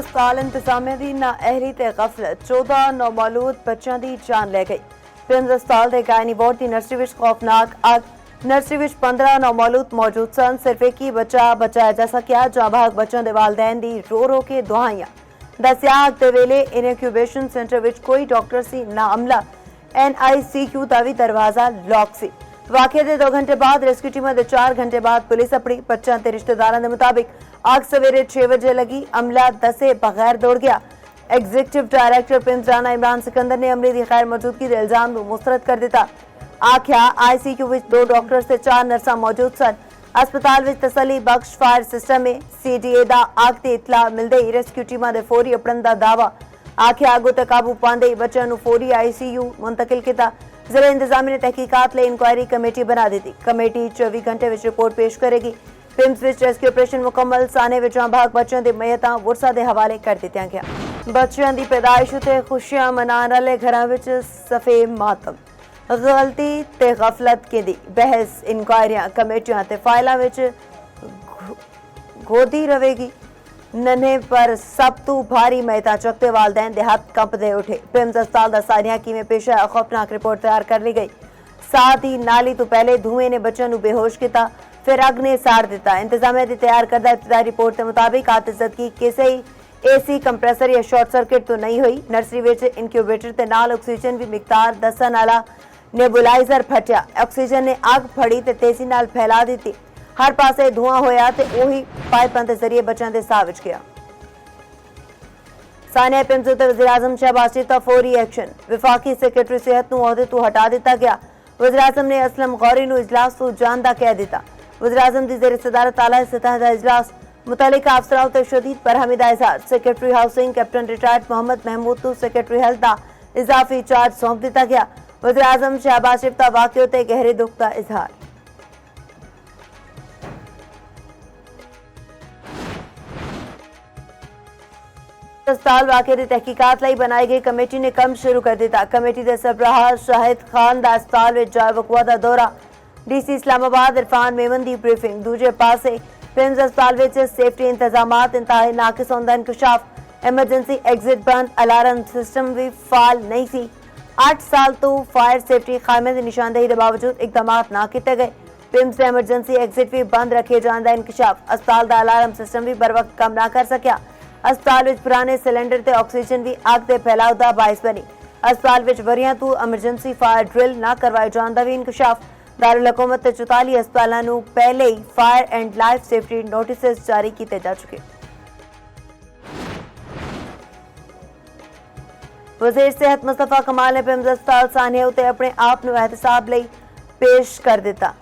अस्पताल इंतजामिया की नाअहली ते गफलत 14 नौमौलूद बच्चों की जान ले गई। पिम्स अस्पताल के गायनी वार्ड की नर्सरी विच खौफनाक अग। नर्सरी विच 15 नौमौलूद मौजूद सन। सिर्फ एक ही बच्चा बचाया जा सकिया। जां भाग बच्चों के वालदैन दी रो रो के दुआइयां। दस्सिया अग दे वेले इनक्यूबेशन सेंटर विच कोई डॉक्टर सी ना अमला। NICU का भी दरवाजा लॉक सी। वाकये के 2 घंटे बाद रेस्क्यू टीम के 4 घंटे बाद पुलिस अपनी बच्चों के रिश्तेदारों के मुताबिक आग सवेरे 6 बजे लगी। अमला दसे बगैर दौड़ गया। Executive director PIMS Rana Imran Sikandar ने अमले की गैर मौजूदगी के इल्जाम को मुस्तरद कर दिता। आख्या ICU विच 2 डॉक्टर से 4 नर्सा मौजूद सन। अस्पताल विच तसली बख्श फायर सिस्टम में CDA दा आग की इतला मिलते ही रेस्क्यू टीम के फौरी अपड़न का दावा। आख्या अग उत्ते काबू पांदे ही बच्चों को फौरी ICU मुंतकिल किया। जिला इंतजामिया ने तहकीकात लिए इंक्वायरी कमेटी बना दी थी। कमेटी 24 घंटे विच रिपोर्ट पेश करेगी। पिम्स विच रेस्क्यू ऑपरेशन मुकम्मल। साने विच भाग बच्चों के मयतां वुरसा के हवाले कर दित्तियां गया। बच्चों की पैदाइश उत्ते खुशियां मनाने वाले घरों विच सफे मातम। गलती ते गफलत की दी बहस इंक्वायरियां कमेटियां ते फाइलों विच गोदी रहेगी। नन्हे पर सब तो भारी मयता चुकते वालदैन दे हाथ कंपदे उठे। पिम्स अस्पताल का सारिया किवें पेश आया खौफनाक रिपोर्ट तैयार कर ली गई। साथ ही नाली तो पहले धुएं ने बच्चों को बेहोश किया, फिर अग ने साड़ दिता। इंतजामिया की तैयार करदा इब्तदाई रिपोर्ट के मुताबिक आतिशत की किसी AC कंप्रेसर या शॉर्ट सर्किट तो नहीं हुई। नर्सरी विच इनक्यूबेटर के नाल ऑक्सीजन की मिकदार दसन वाला नेबुलाइजर फटिया। ऑक्सीजन ने अग फड़ी ते तेजी नाल फैला दी। हर पासे धुआं होया ते उही पाइपां दे जरिए बच्चों के साह विच गया। सानिया पिम्स उत्ते वज़ीर-ए-आज़म शहबाज शरीफ का फौरी एक्शन। विफाकी सैकटरी सेहत नूं ओहदे तो हटा दिता गया। वज़ीर-ए-आज़म ने असलम गौरी नूं इजलास तो जान दा कह दिता। वज़ीर-ए-आज़म की ज़ेर सदारत आला सतह का इजलास। मुतल्लिका अफसरां उत्ते शदीद बरहमी दा इज़हार। Secretary housing captain retired Muhammad Mahmood नूं सैकटरी हेल्थ का इजाफी चार्ज सौंप दिता गया। वज़ीर-ए-आज़म शहबाज शरीफ का वाकये उत्ते गहरे दुख का इजहार। अस्पताल वाकये की तहकीकात लई बनाई गई कमेटी ने कम शुरू कर दिता। कमेटी के सरबराह शाहिद खान का अस्पताल में जाए वकूआ का दौरा। DC इस्लामाबाद इरफान मेमन की ब्रीफिंग। दूजे पासे पिम्स अस्पताल में सेफ्टी इंतजामात इंतहाई नाकिस होने का इंकशाफ। एमरजेंसी एग्जिट बंद, अलार्म सिस्टम भी फाल नहीं सी। 8 साल तो फायर सेफ्टी कायमे की निशानदेही के बावजूद इकदाम ना किए गए। पिम्स के एमरजेंसी एग्जिट भी बंद रखे जाने का इंकशाफ। अस्पताल का अलार्म सिस्टम भी बर वक्त काम ना कर सकिया। अस्पताल विच पुराने सिलेंडर ते ऑक्सीजन भी अग के फैलाव का बायस बनी। अस्पताल विच वरियां तो एमरजेंसी फायर ड्रिल ना करवाए जाने का भी इंकशाफ। दारुल हुकूमत ते 44 अस्पतालों नूं पहले ही fire and life safety notice जारी किए जा चुके। वज़ीर सेहत मुस्तफा कमाल ने पिम्स अस्पताल सानिया उत्ते अपने आप नूं एहतसाब लई पेश कर दिता।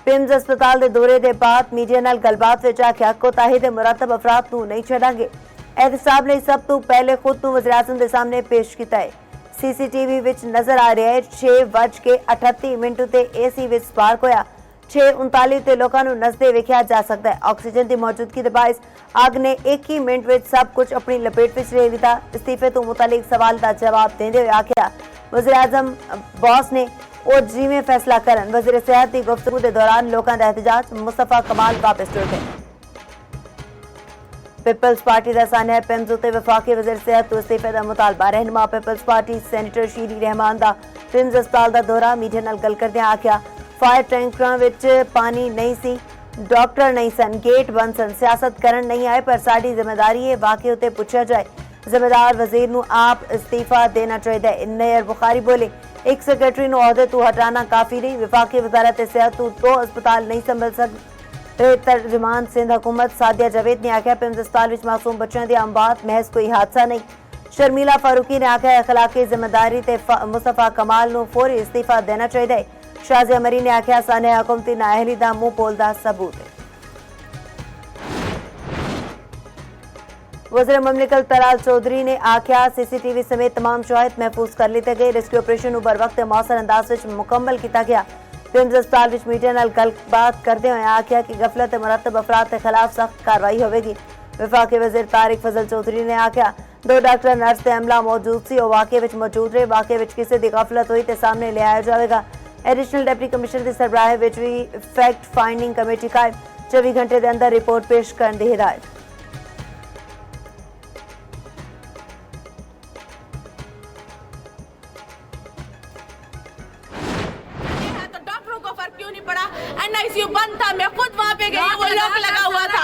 पिम्स अस्पताल के दौरे के बाद मीडिया नाल गलबात विच आख्या कोताही दे मुरतब अफराद नूं नहीं छड्डांगे। एहतसाब लई सब तो पहले खुद नूं वज़ीर-ए-आज़म के सामने पेश किया है। CCTV विच नजर आ रहा है 6:38 ते AC विच स्पार्क होया। 6:39 ते लोकां नूं नसदे वेख्या जा सकता है। ऑक्सीजन की मौजूदगी के बायस अग ने 1 ही मिनट विच सब कुछ अपनी लपेट विच ले लिया। इस्तीफे तो मुतालिक सवाल का जवाब देते हुए आख्या वज़ीर-ए-आज़म बॉस ने और जिवें फैसला करन। वज़ीर सेहत की गुफ्तगू के दौरान लोगों का एहतजाज। मुस्तफा कमाल वापस टुर गए। पीपल्स पार्टी का सानिया पिम्स उत्ते वफाकी वज़ीर सेहत तो इस्तीफे का मुतालबा। रहनुमा पीपल्स पार्टी सैनेटर शीरी रहमान का पिम्स अस्पताल का दौरा। मीडिया नाल गल करदियां आख्या फायर टैंकरां विच पानी नहीं सी, डॉक्टर नहीं सन, गेट बंद सन। सियासत करन नहीं आए पर साडी जिम्मेदारी है वाकये उत्ते पुछया जाए। जिम्मेदार वजीर नूं आप इस्तीफा देना चाहिए। नैयर बुखारी बोले एक सैकटरी नूं ओहदे तो हटाना काफ़ी नहीं। विफाकी वजारत सेहत तो 2 अस्पताल नहीं संभल सकते। तर्जुमान सिंध हुकूमत सादिया जावेद ने आख्या पिम्स अस्पताल विच मासूम बच्चों की आमबात महज कोई हादसा नहीं। शर्मिला फारूकी ने आख्या अखलाकी जिम्मेदारी ते मुस्तफा कमाल नूं फौरी इस्तीफा देना चाहिए। शाजिया मरी ने आख्या सानिया हुकूमती नाअहली दा मुंह बोल दा सबूत है। वज़ीर ममलिकत तलाल चौधरी ने आख्या CCTV समेत तमाम शवाहिद महफूज कर लिते गए। रेस्क्यू ऑपरेशन बर वक्त मौसर अंदाज विच मुकम्मल किया गया। पिम्स अस्पताल विच मीडिया नाल गलबात करते हुए आख्या कि गफलत मुरतब अफराद के खिलाफ सख्त कार्रवाई होगी। विफाकी वज़ीर तारिक फजल चौधरी ने आख्या 2 डॉक्टर नर्स ते अमला मौजूद सी और वाकये विच मौजूद रहे। वाकये विच किसी की गफलत हुई तो सामने ले आया जाएगा। एडिशनल डिप्टी कमिश्नर की सरबराह विच भी फैक्ट फाइंडिंग कमेटी कायम। 24 घंटे के अंदर रिपोर्ट पेश करने की हिदायत। नहीं पड़ा। NICU बंद था, मैं खुद वहाँ पे गई, वो लॉक लगा हुआ था।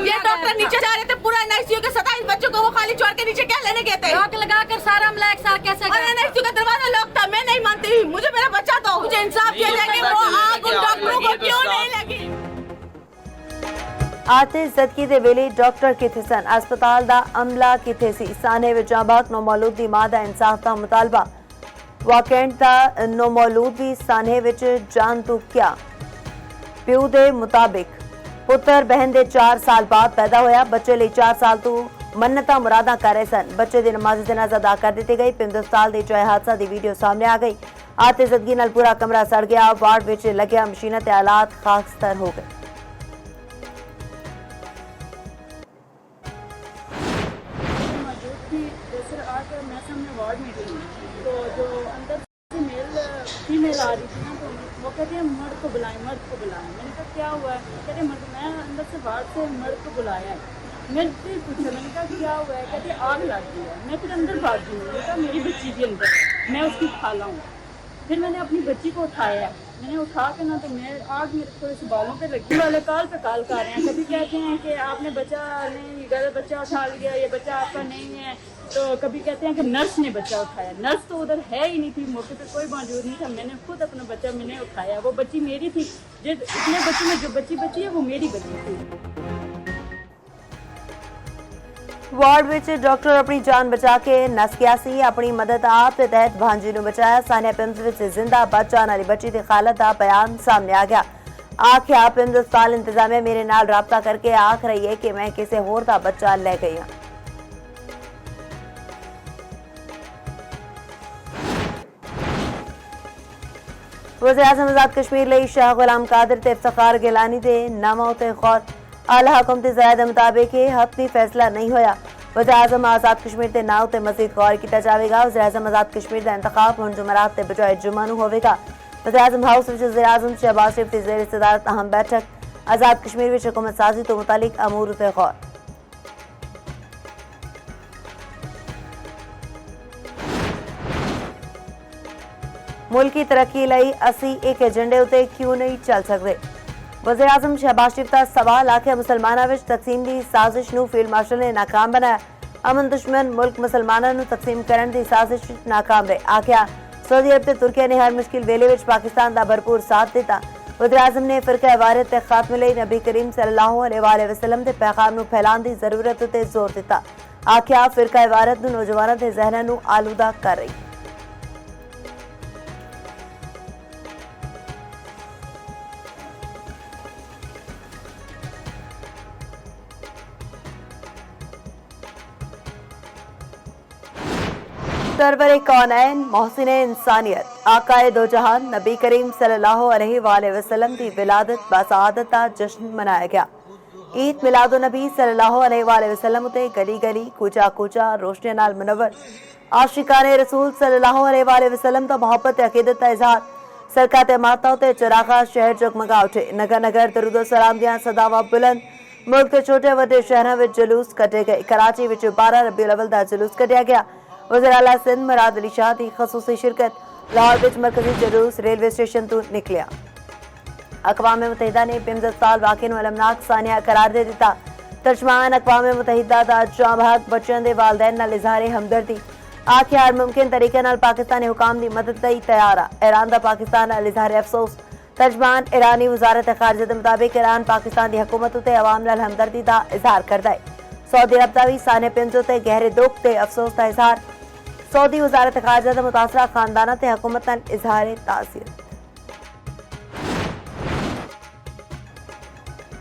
ये डॉक्टर नीचे जा रहे थे, पूरा NICU के 27 बच्चों को वो खाली छोड़ के नीचे क्या लेने गए थे? लॉक लगा कर सारा हमला एक साथ कैसे और NICU का दरवाजा लॉक था। मैं नहीं मानती, मुझे मेरा बच्चा दो, मुझे इंसाफ दिया जाए कि वो आग उन डॉक्टरों को क्यों नहीं लगी। आते सदकी दे वेले डॉक्टर किथे सन, अस्पताल दा अमला किथे सी, साने विच बाक नो मौलूद दी मां दा इंसाफ दा मुतालबा। वाकैंट दा नो मौलूद भी साने विच जान तो क्या। प्यू दे मुताबिक पुत्र बहन दे 4 साल बाद पैदा होया। बच्चे लिए 4 साल तो मन्नता मुरादा कर रहे सन। बच्चे दी नमाज जनाजा अदा कर दी गई। पिंड हस्पताल दी जोए हादसा दी वीडियो सामने आ गई। आते सदगी नाल पूरा कमरा सड़ गया। वार्ड विच लग्या मशीनां ते हालात खाकस्तर हो गए। मैं सामने वार्ड में गई तो जो अंदर से फीमेल आ रही थी ना, तो वो कहते हैं मर्द को बुलाएं, मर्द को बुलाएं। मैंने कहा क्या हुआ है? कहते मर्द, मैं अंदर से वार्ड से मर्द को बुलाया है। मैंने फिर पूछा, मैंने कहा क्या हुआ है? कहते आग लग गई है। मैं फिर अंदर भाग गई। मैंने कहा मेरी बच्ची भी अंदर है, मैं उसकी खाला हूँ। फिर मैंने अपनी बच्ची को उठाया, मैंने उठा के ना, तो मैं आग मेरे थोड़े से बालों पे लगी। वाले काल पे काल कर रहे हैं। कभी कहते हैं कि आपने बच्चा नहीं, गलत बच्चा उठा लिया, ये बच्चा आपका नहीं है। तो कभी कहते हैं कि नर्स ने बच्चा उठाया। नर्स तो उधर है ही नहीं थी, मौके पे कोई मौजूद नहीं था। मैंने खुद अपना बच्चा मैंने उठाया। वो बच्ची मेरी थी। इतने बच्चों में जो बच्ची बची है वो मेरी बच्ची थी। वार्ड विच डॉक्टर अपनी जान बचा के नस गया सी। अपनी मदद आप के तहत भांजी नूं बचाया। सानिया पिम्स विच जिंदा बचाने वाली बच्ची दी हालत दा बयान सामने आ गया। आखिया पिम्स अस्पताल इंतजामिया मेरे नाल राबता करके आख रही है कि मैं किसी होर दा बच्चा ले गई हां। वज़ीर-ए-आज़म आज़ाद कश्मीर लई शाह गुलाम कादिर ते इफ्तिखार गिलानी दे नामा उते गौर। आला हुकूमती ज़राए दे मुताबिक हतमी फैसला नहीं होया। वज़ीर-ए-आज़म आज़ाद कश्मीर ते नाम उते मज़ीद गौर किया जाएगा। वज़ीर-ए-आज़म आज़ाद कश्मीर दा इंतखाब हुण जुमेरात ते बजाए जुम्मा नूं होवेगा। वज़ीर-ए-आज़म हाउस विच वज़ीर-ए-आज़म शहबाज शरीफ दी ज़ेर सदारत अहम बैठक। आज़ाद कश्मीर विच हुकूमत साजी तो मुतालिक अमूर उते गौर। मुल्क की तरक्की लई असी एक एजेंडे उते क्यों नहीं चल सकते। वज़ीर-ए-आज़म शहबाज शरीफ का सवाल आखे मुसलमाना विच तकसीम की साजिश नूं फील्ड मार्शल ने नाकाम बनाया। अमन दुश्मन मुल्क मुसलमाना नूं तकसीम करन दी साजिश नाकाम रहे। आख्या सऊदी अरब ते तुर्की ने हर मुश्किल वेले विच पाकिस्तान का भरपूर साथ दिता। वज़ीर-ए-आज़म ने फिरका वारियत ते खात्मे लई नबी करीम सल्लल्लाहु अलैहि वसल्लम दे पैगाम नूं फैलाण दी जरूरत ते जोर दिता। आख्या फिरका वारियत नूं नौजवानां दे ज़हनां नूं आलूदा कर रही। सरवर कौनैन मोहसिन इंसानियत आकाए दो जहान नबी करीम सल्लल्लाहु अलैहि वसल्लम की विलादत बासआदत का जश्न मनाया गया। ईद मिलादुन नबी सल्लल्लाहु अलैहि वसल्लम उते गली गली कूचा कूचा रोशनी नाल मुनव्वर। आशिकाने रसूल सल्लल्लाहु अलैहि वसल्लम तो मोहब्बत अकीदत का इजहार। सरकत माता उते चिरागा शहर जगमगा उठे। नगर नगर दरूद सलाम दियां सदावां बुलंद। मुल्क के छोटे वड्डे शहरों में जुलूस कटे गए। कराची विच 12 रबीउल अव्वल दा जुलूस कटिया गया। वज़ीर आला सिंध मुराद अली शाह की खसूसी शिरकत। लाहौर विच मरकजी जुलूस रेलवे स्टेशन तो निकलिया। अक़वाम मुत्तहिदा ने पिम्स अस्पताल वाक़े नूं अलमनाक सानिया करार दे दिता। तर्जमान अक़वाम मुत्तहिदा दा जांबाग बच्चों के वालदैन नाल इज़हार हमदर्दी। आखिर हर मुमकिन तरीके नाल पाकिस्तानी हुकाम की मदद लई तैयार आ। ईरान दा पाकिस्तान नाल इज़हार अफसोस। तर्जमान ईरानी वज़ारत ख़ारिजा के मुताबिक ईरान पाकिस्तान की हुकूमत उते अवाम नाल हमदर्दी का इज़हार करदा है। सऊदी अरब का भी साने पिम्स उते गहरे दुख ते अफसोस का इज़हार। सऊदी वज़ारत ख़ारिजा के मुतासरा खानदाना ते हुकूमत नाल इज़हार ताज़ियत।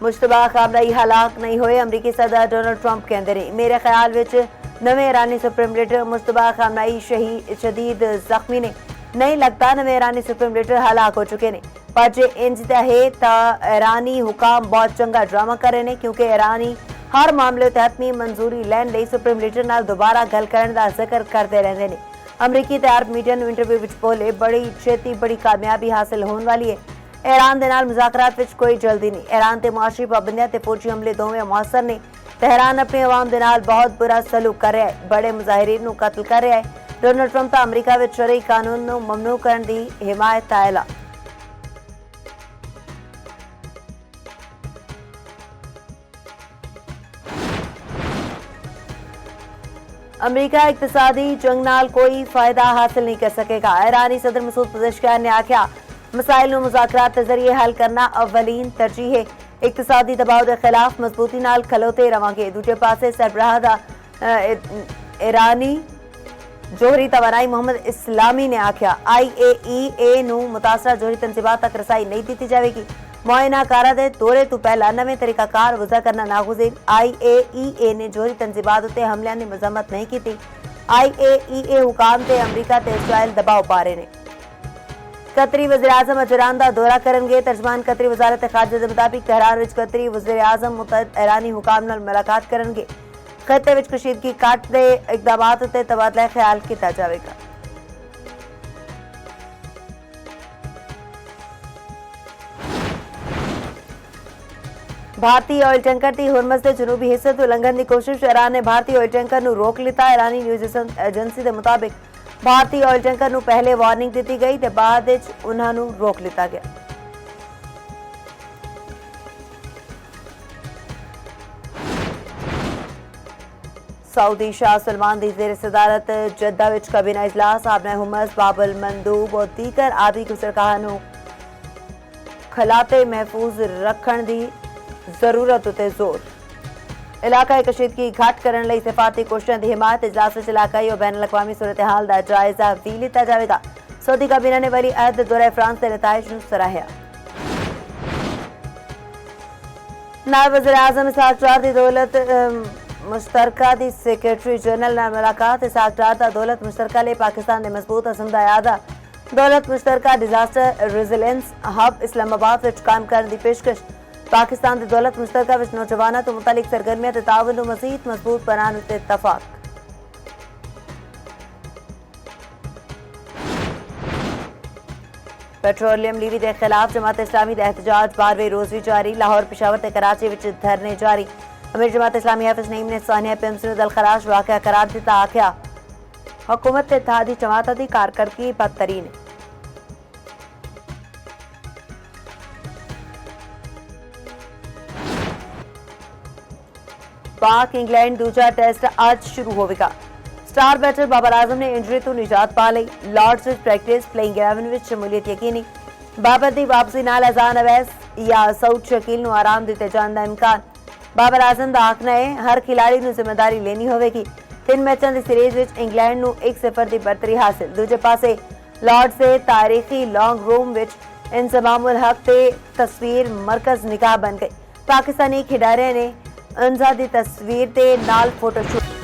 मुश्तबा कामराई हलाक नहीं होए। अमरीकी सदर डोनाल्ड ट्रंप कहते रहे मेरे ख्याल विच नवे ईरानी सुप्रीम लीडर मुश्तबा कामराई शदीद जख्मी ने। नहीं लगता नवे ईरानी सुप्रीम लीडर हलाक हो चुके ने। पर जे इंज है तो ईरानी हुकाम बहुत चंगा ड्रामा कर रहे हैं क्योंकि ईरानी हर मामले ते हतमी मंजूरी लैन लई सुप्रीम लीडर नाल दोबारा गल करने का जिक्र करते रहते हैं। अमरीकी तैयार मीडिया नूं इंटरव्यू विच बोले बड़ी छेती बड़ी कामयाबी हासिल होने वाली है। ईरान दे नाल मुज़ाकरात विच कोई जल्दी नहीं। ईरान ते मुआशी पाबंदियां ते फौजी हमले दोवें मौसर ने। तेहरान अपनी अवाम दे नाल बहुत बुरा सलूक कर रहा है। बड़े मुजाहिरीन नूं कत्ल कर रहा है। डोनाल्ड ट्रंप तां अमरीका विच शरई कानून नूं ममनू करन दी हिमायत आयला। अमरीका इक्तसादी जंग नाल कोई फायदा हासिल नहीं कर सकेगा। ईरानी सदर मसूद पज़ेशकियान ने आख्या मसाइल नूं मुज़ाकरात के जरिए हल करना अवलीन तरजीह है। इक्तसादी दबाव के खिलाफ मजबूती नाल खलोते रवांगे। दूजे पासे सरबराह दा ईरानी जोहरी तवानाई मोहम्मद इस्लामी ने आख्या IAEA नूं मुतासरा जोहरी तंजीबात तक रसाई नहीं दी जाएगी। मुआयना कारा दे दौरे तो पहला नवे तरीकाकार वज़ा करना नागुज़ीर। IAEA ने जोहरी तंजीबात उत्ते हमलियां दी मज़म्मत नहीं की। IAEA हुकाम ते अमरीका ते इसराइल दबाव पा रहे ने। कतरी वज़ीर आज़म अज ईरान दा दौरा करनगे। तर्जमान कतरी वज़ारत ख़ारजा दे मुताबिक तेहरान विच कतरी वज़ीर आज़म मुतहद ईरानी हुकाम नाल मुलाकात करनगे। खिते विच कशीदगी घट दे इकदामात उत्ते तबादला ख्याल किया जाएगा। भारतीय ऑयल टैंकर की हुरमस के जनूबी हिस्से तो उल्लंघन की कोशिश। ईरान ने भारतीय ऑयल टैंकर नूं रोक लिता। ईरानी न्यूज़ एजेंसी के मुताबिक भारतीय ऑयल टैंकर नूं पहले वार्निंग दी गई ते बाद विच उन्हां नूं रोक लिता गया। सऊदी शाह सलमान की ज़ेर सदारत जद्दा विच काबीना इजलास। आपने हुमस बाबल मंदूब और दीगर आबी गुजरगाहां नूं खलाते महफूज रखण की जरूरत उत्ते जोर। इलाका कशीदगी घट करने लई सिफाती कोशिशों की हिमायत। इजलास विच इलाकाई और बैन अल-अक़वामी सूरत हाल का जायजा भी लिया जाएगा। सऊदी काबीना ने वली अहद दौरे फ्रांस के नताइज नूं सराहिया। नायब वज़ीर आज़म इसहाक डार की दौलत मुश्तरका दी सेक्रेटरी जनरल नाल मुलाकात। इसहाक डार दा दौलत मुश्तरका ले पाकिस्तान दे मजबूत अज़म दा इरादा। दौलत मुश्तरका डिजास्टर रेजिलेंस हब इस्लामाबाद विच काम करने की पेशकश। पाकिस्तान की दौलत मुश्तरका विच नौजवानों तो मुतलिक सरगर्मियां ते ताउन नूं मज़ीद मजबूत बनाने उत्ते इत्तफाक। पेट्रोलियम लीवी के खिलाफ जमात इस्लामी का एहतजाज 12वें रोज़ भी जारी। लाहौर पेशावर ते कराची विच धरने जारी। अमीर जमात इस्लामी हाफिज नईम ने सानिया पिम्स नूं दलखराश वाक़या करार दिता। आख्या हुकूमत ते इत्तेहादी जमात दी कारकर्दगी बदतरीन है। पाक इंग्लैंड दूजा टेस्ट आज शुरू होगा। स्टार बैटर बाबर आजम ने इंजरी तो निजात पा ली। लॉर्ड्स विच प्रैक्टिस प्लेइंग 11 विच शमूलियत यकीनी। बाबर की वापसी नाल अजान अवैस या सऊद शकील नूं आराम दिते जाने का इम्कान। बाबर आजम का आखना है हर खिलाड़ी नूं जिम्मेदारी लेनी होगी। 3 मैचों की सीरीज विच इंग्लैंड नूं 1-0 की बरतरी हासिल। दूजे पासे लॉर्ड्स के तारीखी लॉन्ग रूम विच इंजमामुल हक ते तस्वीर मरकज निगाह बन गई। पाकिस्तानी खिडारियों ने अनजा दी तस्वीर ते नाल फोटोशूट